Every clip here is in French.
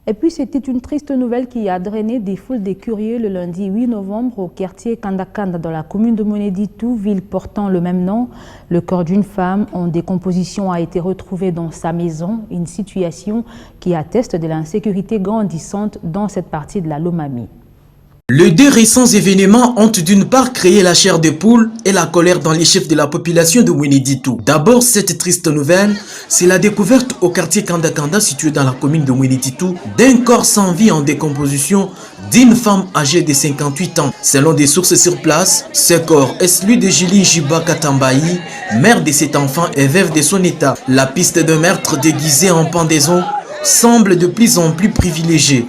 Et puis, c'était une triste nouvelle qui a drainé des foules de curieux le lundi 8 novembre au quartier Kandakanda dans la commune de Moneditou, ville portant le même nom. Le corps d'une femme en décomposition a été retrouvé dans sa maison, une situation qui atteste de l'insécurité grandissante dans cette partie de la Lomami. Les deux récents événements ont d'une part créé la chair de poule et la colère dans les chefs de la population de Moneditou. D'abord, cette triste nouvelle, c'est la découverte au quartier Kandakanda situé dans la commune de Moneditou d'un corps sans vie en décomposition d'une femme âgée de 58 ans. Selon des sources sur place, ce corps est celui de Julie Jiba Katambayi, mère de cet enfant et veuve de son état. La piste de meurtre déguisée en pendaison semble de plus en plus privilégiée.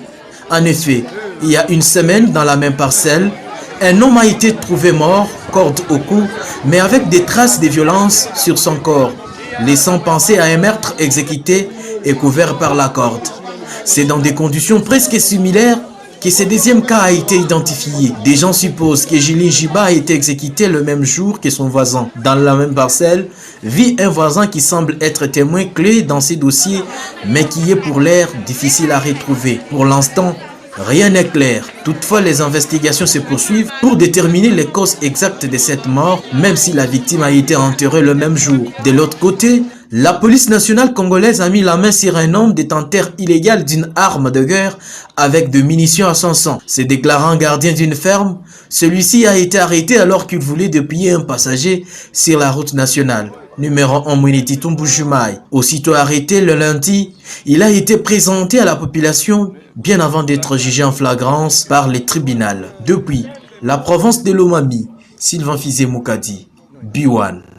En effet, il y a une semaine, dans la même parcelle, un homme a été trouvé mort, corde au cou, mais avec des traces de violence sur son corps, laissant penser à un meurtre exécuté et couvert par la corde. C'est dans des conditions presque similaires que ce deuxième cas a été identifié. Des gens supposent que Julie Jiba a été exécuté le même jour que son voisin. Dans la même parcelle, vit un voisin qui semble être témoin clé dans ces dossiers, mais qui est pour l'air difficile à retrouver. Pour l'instant, rien n'est clair. Toutefois, les investigations se poursuivent pour déterminer les causes exactes de cette mort, même si la victime a été enterrée le même jour. De l'autre côté, la police nationale congolaise a mis la main sur un homme détenteur illégal d'une arme de guerre avec de munitions à son sang. Se déclarant gardien d'une ferme, celui-ci a été arrêté alors qu'il voulait dépouiller un passager sur la route nationale. Numéro 1 Moneditou Mbujimayi. Aussitôt arrêté le lundi, il a été présenté à la population bien avant d'être jugé en flagrance par les tribunaux. Depuis la province de Lomami, Sylvain Fizé Moukadi, B1.